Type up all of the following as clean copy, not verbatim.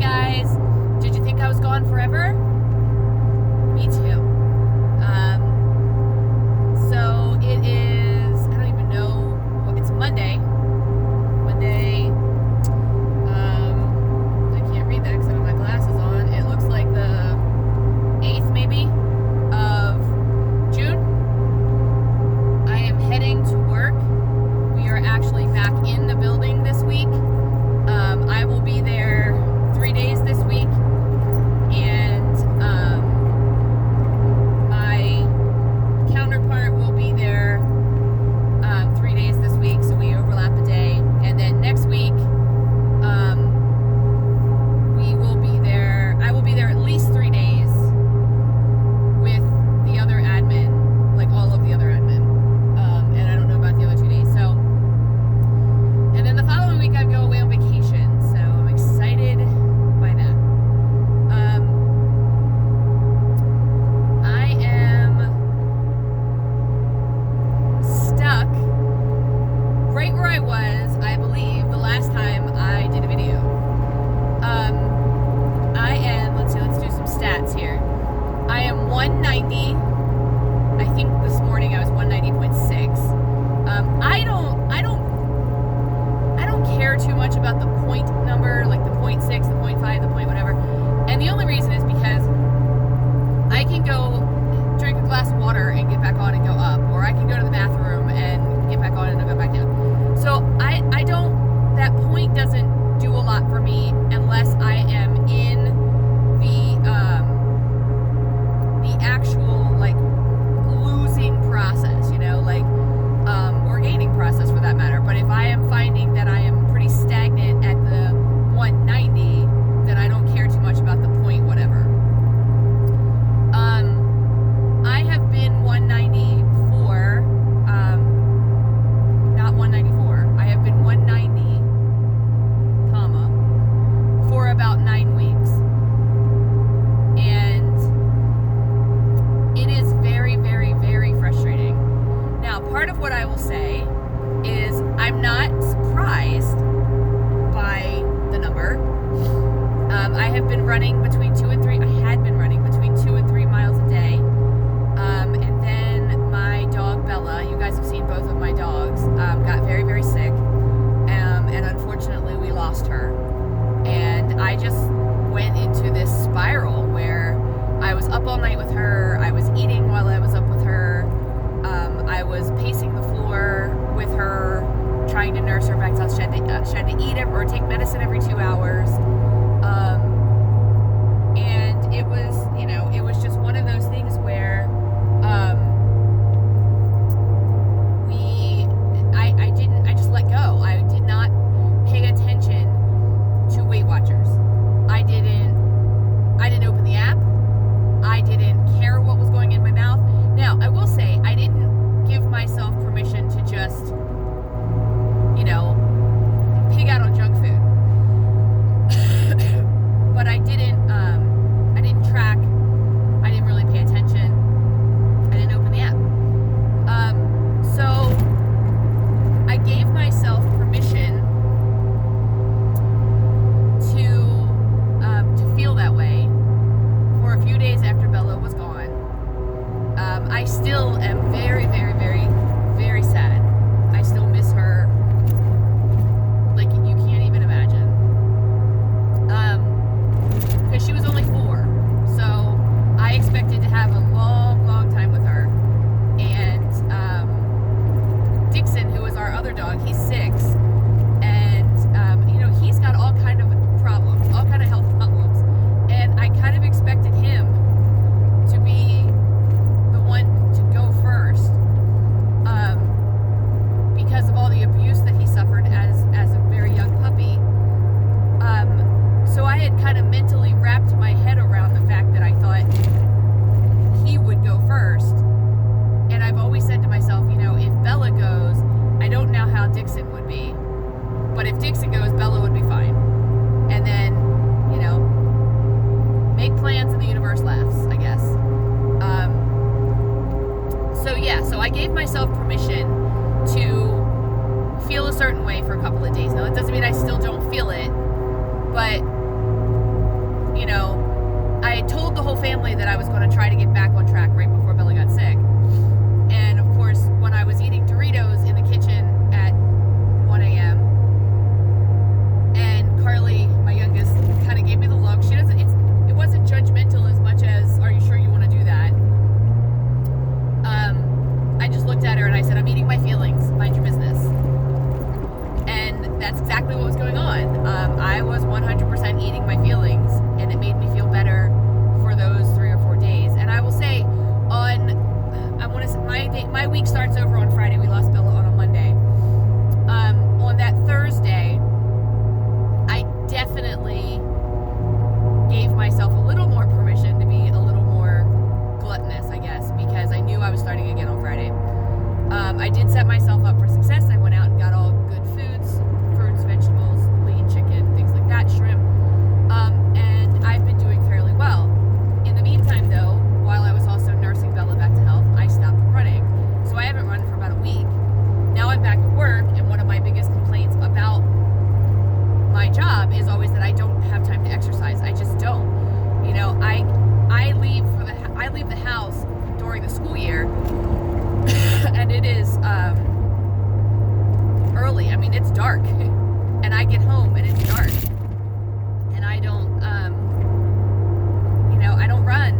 guys, did you think I was gone forever? Me too. So it is, I don't even know, it's Monday. I can't read that because I have my glasses on. It looks like the 8th maybe of June. I am heading to work. We are actually back in the building this week. I will be there 3 days this week, and my counterpart will be there 3 days this week, so we overlap a day. And then next week, I will be there at least 3 days with the other admin, like all of the other admin. And I don't know about the other 2 days. So, and then the following week I go away on vacation. So I'm excited by that. I am stuck right where I was, I believe, the last time I did a video. I am, let's do some stats here. I am 190. I think this morning I was 190.6. I don't care too much about the point number, like the 0.6, the 0.5, the point whatever. And the only reason is because I can go drink a glass of water and get back on and go up, or I can go to the bathroom and get back on and go back down. So I don't, that point doesn't do a lot for me unless I am in the actual like losing process, or gaining process for that matter. But if I am finding that I am pretty stagnant at the 190, then I don't care too much about the point whatever. I have been 194, not 194. I have been 190, for about 9 weeks. And it is very, very, very frustrating. Now, part of what I will say is I'm not surprised by the number. I have been running between 2 and 3. I had been running between 2 and 3 miles a day. And then my dog Bella, you guys have seen both of my dogs, got very, very sick. And unfortunately we lost her. And I just went into this spiral where I was up all night with her. I was eating while I was up with her. I was pacing the floor with her, trying to nurse her back to health. She had to eat or take medicine every 2 hours. And it was, it was just one of those things where I just let go. I did not pay attention to Weight Watchers. I didn't open the app. I didn't care what was going in my mouth. Now, I will say, I didn't give myself permission to just, pig out on junk food. But I didn't track. I didn't really pay attention. I didn't open the app. So I gave myself permission to feel that way for a few days after Bella was gone. I still am very, very, very, very sad. I still miss her like you can't even imagine. Because she was only 4. So I expected to have a long, long time with her. And Dixon, who is our other dog, he's 6. And, he's got all kind of problems, all kind of health problems. And I kind of expected him to be the one to go first, because of all the abuse that he suffered as a very young puppy. So I had kind of mentally wrapped my head around the fact that I thought he would go first. And I've always said to myself, if Bella goes, I don't know how Dixon would be. But if Dixon goes, Bella would be fine. And then, make plans and the universe laughs, I guess. So I gave myself permission to feel a certain way for a couple of days. Now, that doesn't mean I still don't feel it, but I was going to try to get back on track right before Billy got sick. And of course, when I was eating Doritos in the kitchen at 1 a.m., and Carly, my youngest, kind of gave me the look. It wasn't judgmental as much as, are you sure you want to do that? I just looked at her and I said, I'm eating my feelings, mind your business. And that's exactly what was going on. I was 100% eating my feelings, and it made me feel better for those 3 or 4 days. And I will say, my week starts over on Friday. We lost Bella on a Monday. On that Thursday, I definitely gave myself a little more permission to be a little more gluttonous, I guess, because I knew I was starting again on Friday. I did set myself up for success. I went out and got all good foods, fruits, vegetables, lean chicken, things like that, shrimp, and I've been doing fairly well. In the meantime, though, while I was also nursing Bella back to health, I stopped running. So I haven't run for about a week. Now I'm back at work, and one of my biggest complaints about my job is always that I don't have time to exercise. I just don't. You know, I leave the house during the school year, and it is early. I mean, it's dark, and I get home and it's dark, and I don't run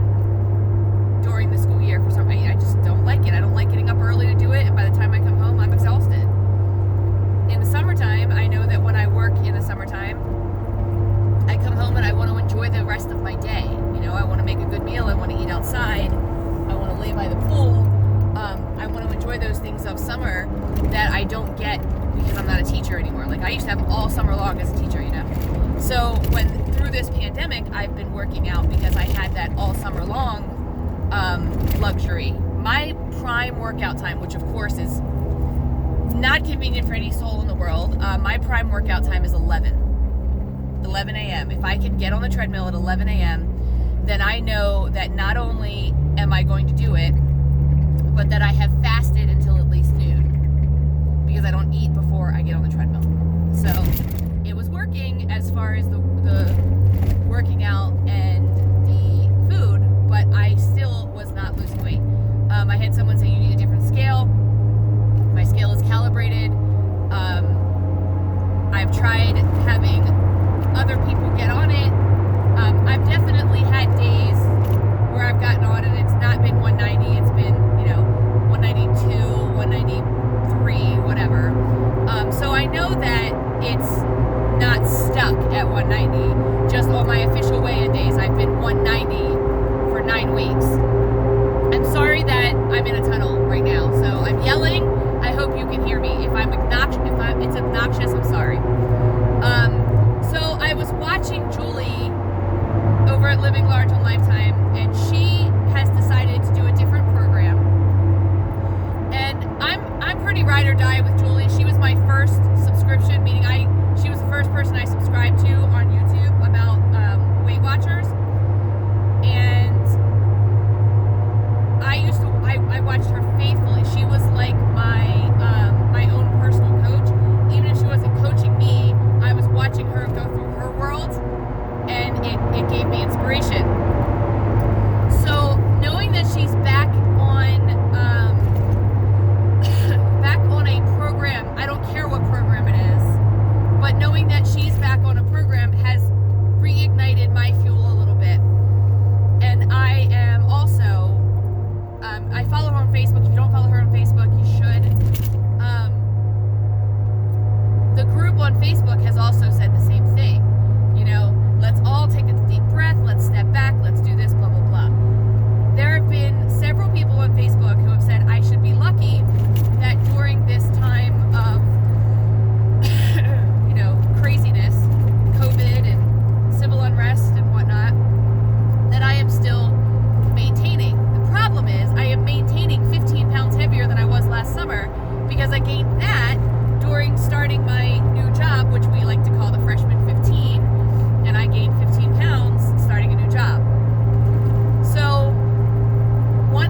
during the school year for some reason. I just don't like it. I don't like getting up early to do it, and by the time I come home, I'm exhausted. In the summertime, I know that when I work in the summertime, I come home and I want to enjoy the rest of my day. You know, I want to make a good meal. I want to eat outside. I want to lay by the pool. I want to enjoy those things of summer that I don't get because I'm not a teacher anymore. Like, I used to have all summer long as a teacher, you know. So through this pandemic, I've been working out because I had that all summer long luxury. My prime workout time, which of course is not convenient for any soul in the world, my prime workout time is 11 a.m. If I can get on the treadmill at 11 a.m., then I know that not only am I going to do it, but that I have fasted until at least noon, because I don't eat before I get on the treadmill. So it was working as far as the working out and the food, but I still was not losing weight. I had someone say, you need a different scale. My scale is calibrated. I've tried having other people get on it. I've definitely had days where I've gotten on and it's not been 190. It's been, 192, 193, whatever. So I know that it's not stuck at 190. Just on my official weigh-in days, I've been 190 for 9 weeks. I'm sorry that I'm in a tunnel right now, so I'm yelling. I hope you can hear me. If it's obnoxious, I'm sorry. So I was watching Julie over at Living Large on Lifetime, and she has decided to do a different program. And I'm pretty ride or die with Julie. She was my first subscription, meaning she was the first person I subscribed to on YouTube about Weight Watchers. And I watched her faithfully. She was like my own personal coach. Even if she wasn't coaching me, I was watching her go through her world, and it gave me inspiration. So knowing that she's back on a program, I don't care what program it is, but knowing that she's back on a program has reignited my fuel a little bit. And I am also, I follow her on Facebook. If you don't follow her on Facebook, you should. The group on Facebook has also said the same thing. Let's all take a deep breath, let's step back, let's do this, blah, blah, blah. There have been several people on Facebook who have said I should be lucky that during this time of, craziness, COVID and civil unrest and whatnot, that I am still maintaining. The problem is I am maintaining 15 pounds heavier than I was last summer, because I gained that during starting my new job, which we like to call the freshman 15, and I gained 15 pounds starting a new job. So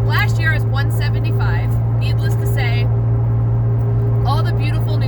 last year I was 175. Needless to say, all the beautiful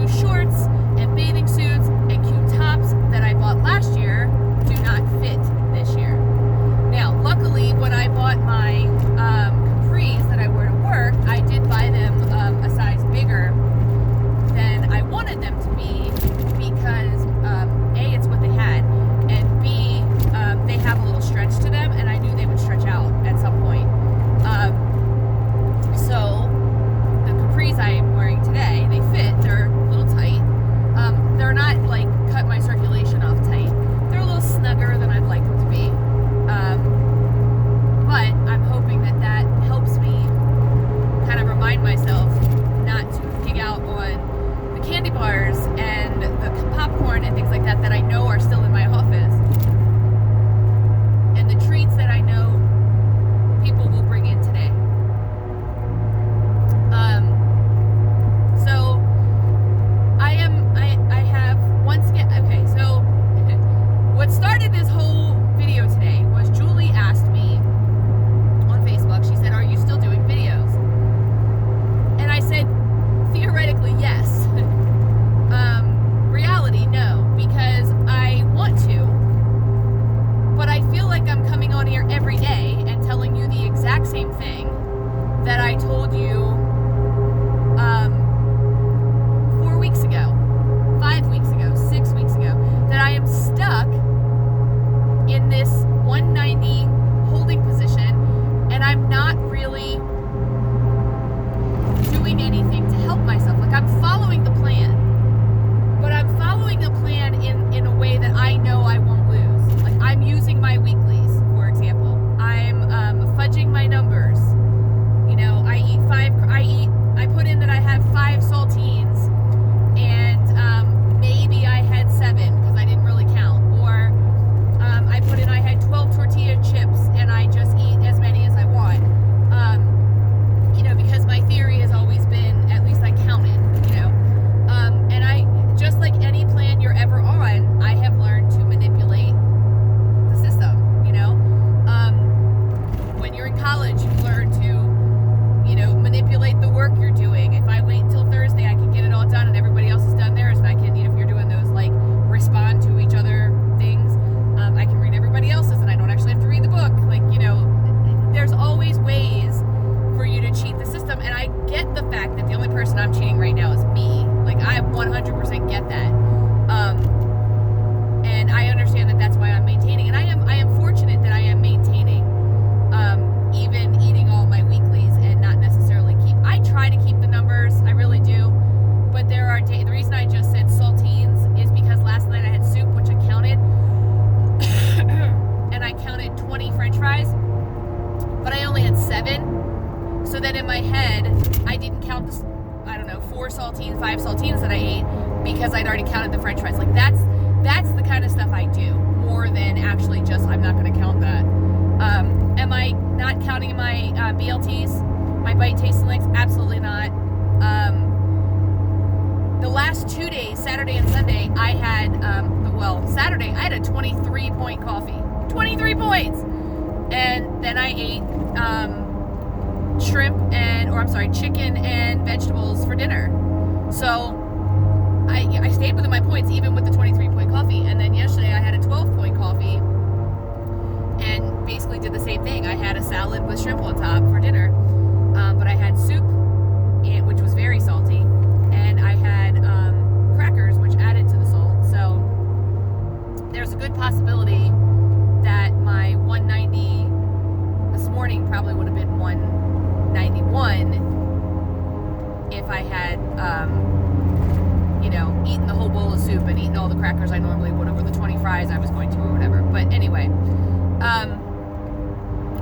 in my head, I didn't count the, 4 saltines, 5 saltines that I ate because I'd already counted the French fries. Like that's the kind of stuff I do more than actually just I'm not going to count that. Am I not counting my BLTs, my bite tasting links? Absolutely not. The last 2 days, Saturday and Sunday, I had Saturday I had a 23-point coffee, 23 points, and then I ate chicken and vegetables for dinner. So I stayed within my points even with the 23-point coffee. And then yesterday I had a 12-point coffee and basically did the same thing. I had a salad with shrimp on top for dinner, but I had soup, which was very salty, and I had crackers, which added to the salt. So there's a good possibility that my 190 this morning probably would have been 191 if I had, eaten the whole bowl of soup and eaten all the crackers I normally would have, or the 20 fries I was going to, or whatever. But anyway,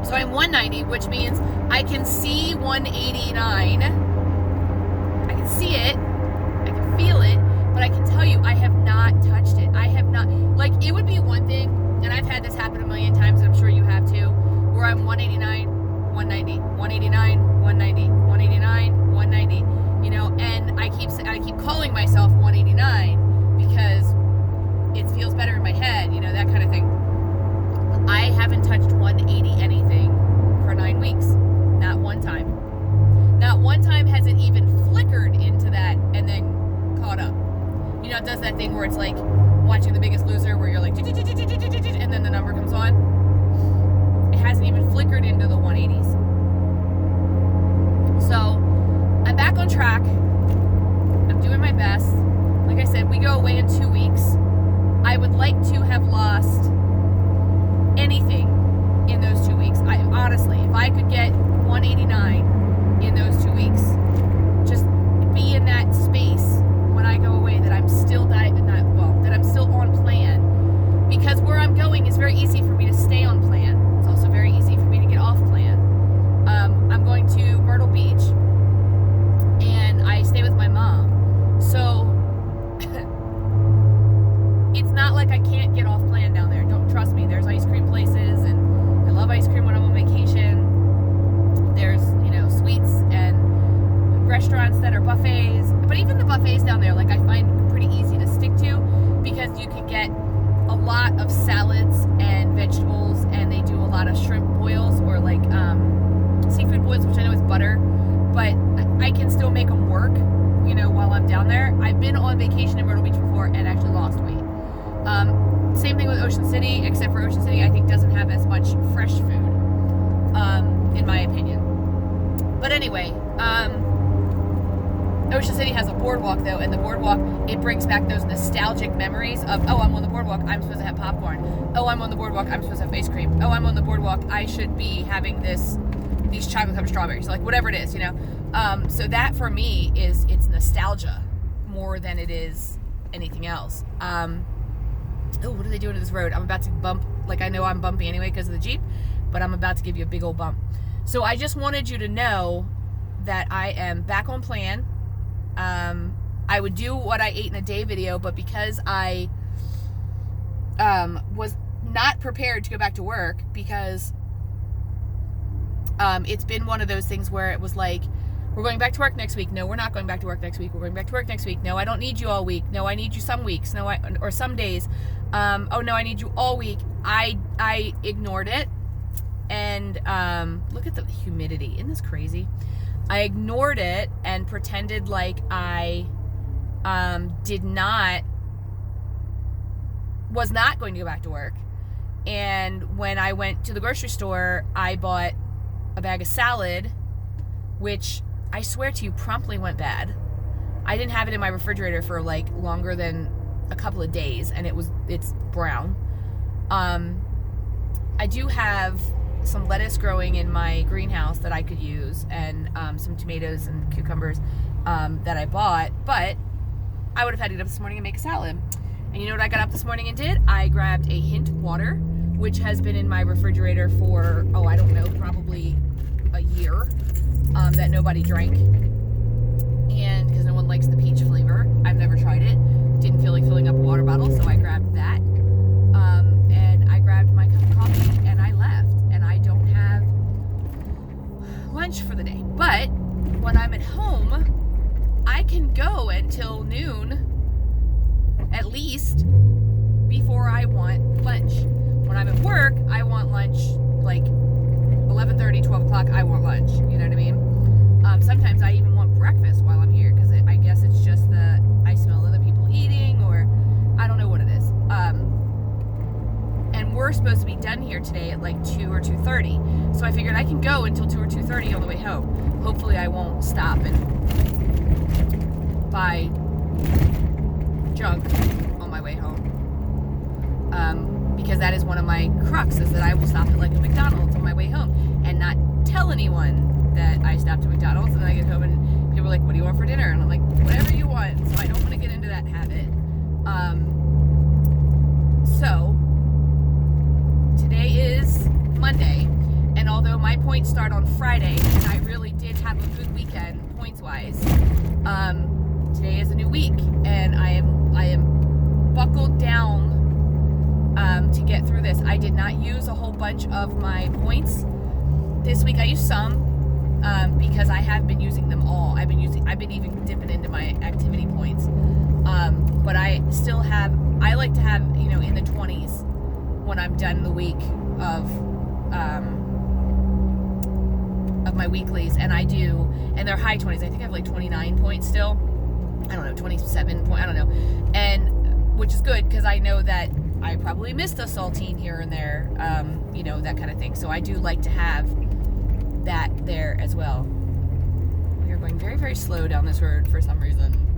so I'm 190, which means I can see 189. I can see it, I can feel it, but I can tell you I have not touched it. I have not, like, it would be one thing, and I've had this happen a million times, and I'm sure you have too, where I'm 189, 190, 189, 190, 189, 190, and I keep calling myself 189 because it feels better in my head, that kind of thing. I haven't touched 180 anything for 9 weeks. Not one time. Not one time has it even flickered into that and then caught up. It does that thing where it's like watching The Biggest Loser where you're like, and then the number comes on. It hasn't even flickered into the 180s. So I'm back on track. I'm doing my best. Like I said, we go away in 2 weeks. I would like to have lost anything in those 2 weeks. Honestly, if I could get 189 in those 2 weeks, just be in that space when I go away that I'm still that I'm still on plan. Because where I'm going is very easy for me to stay on plan. It's also very easy for me to get off plan. I'm going to Myrtle Beach, and I stay with my mom. So it's not like I can't get off plan down there. Don't trust me. There's ice cream places, and I love ice cream when I'm on vacation. There's, sweets and restaurants that are buffets. But even the buffets down there, like, I find pretty easy to stick to because you can get a lot of salads and vegetables, and they do a lot of shrimp boils or like seafood boils, which I know is butter, but I can still make them work, while I'm down there. I've been on vacation in Myrtle Beach before and actually lost weight. Same thing with Ocean City, except for Ocean City I think doesn't have as much fresh food, in my opinion. But anyway, Ocean City has a boardwalk though, and the boardwalk, it brings back those nostalgic memories of, oh, I'm on the boardwalk, I'm supposed to have popcorn. Oh, I'm on the boardwalk, I'm supposed to have ice cream. Oh, I'm on the boardwalk, I should be having these chocolate covered strawberries, like whatever it is, So that for me it's nostalgia more than it is anything else. What are they doing to this road? I'm about to bump, like I know I'm bumpy anyway because of the Jeep, but I'm about to give you a big old bump. So I just wanted you to know that I am back on plan. I would do what I ate in a day video, but because I was not prepared to go back to work because it's been one of those things where it was like, we're going back to work next week. No, we're not going back to work next week. We're going back to work next week. No, I don't need you all week. No, I need you some weeks. No, or some days. Oh no, I need you all week. I ignored it. And look at the humidity. Isn't this crazy? I ignored it and pretended like I was not going to go back to work. And when I went to the grocery store, I bought a bag of salad, which I swear to you promptly went bad. I didn't have it in my refrigerator for like longer than a couple of days, and it's brown. I do have some lettuce growing in my greenhouse that I could use, and some tomatoes and cucumbers that I bought, but I would have had to get up this morning and make a salad. And you know what I got up this morning and did? I grabbed a hint water, which has been in my refrigerator for, I don't know, probably a year. that nobody drank. And because no one likes the peach flavor. I've never tried it. Didn't feel like filling up a water bottle, so I grabbed that. And I grabbed my cup of coffee and I left. And I don't have lunch for the day. But when I'm at home, I can go until noon at least before I want lunch. When I'm at work, I want lunch like 11:30, 12 o'clock, I want lunch. You know what I mean? Sometimes I even want breakfast while I'm here because I guess it's just I smell other people eating, or I don't know what it is. And we're supposed to be done here today at like 2 or 2:30. So I figured I can go until 2 or 2:30 on the way home. Hopefully I won't stop and buy junk on my way home. Because that is one of my cruxes, that I will stop at like a McDonald's on my way home and not tell anyone that I stopped at McDonald's, and then I get home and people are like, what do you want for dinner? And I'm like, whatever you want. So I don't want to get into that habit. So today is Monday, and although my points start on Friday and I really did have a good weekend points wise, today is a new week and I am buckled down to get through this. I did not use a whole bunch of my points this week. I used some because I have been using them all. I've been even dipping into my activity points. But I still have, I like to have, in the 20s when I'm done the week of my weeklies, and I do, and they're high 20s. I think I have like 29 points still. I don't know, 27 points, I don't know. And which is good because I know that I probably missed a saltine here and there, that kind of thing. So I do like to have that there as well. We are going very, very slow down this road for some reason.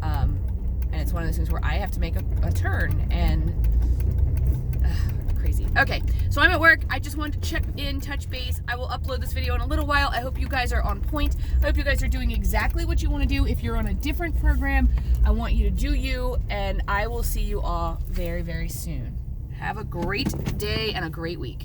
And it's one of those things where I have to make a turn, and crazy. Okay, so I'm at work. I just wanted to check in, touch base. I will upload this video in a little while. I hope you guys are on point. I hope you guys are doing exactly what you want to do. If you're on a different program, I want you to do you, and I will see you all very, very soon. Have a great day and a great week.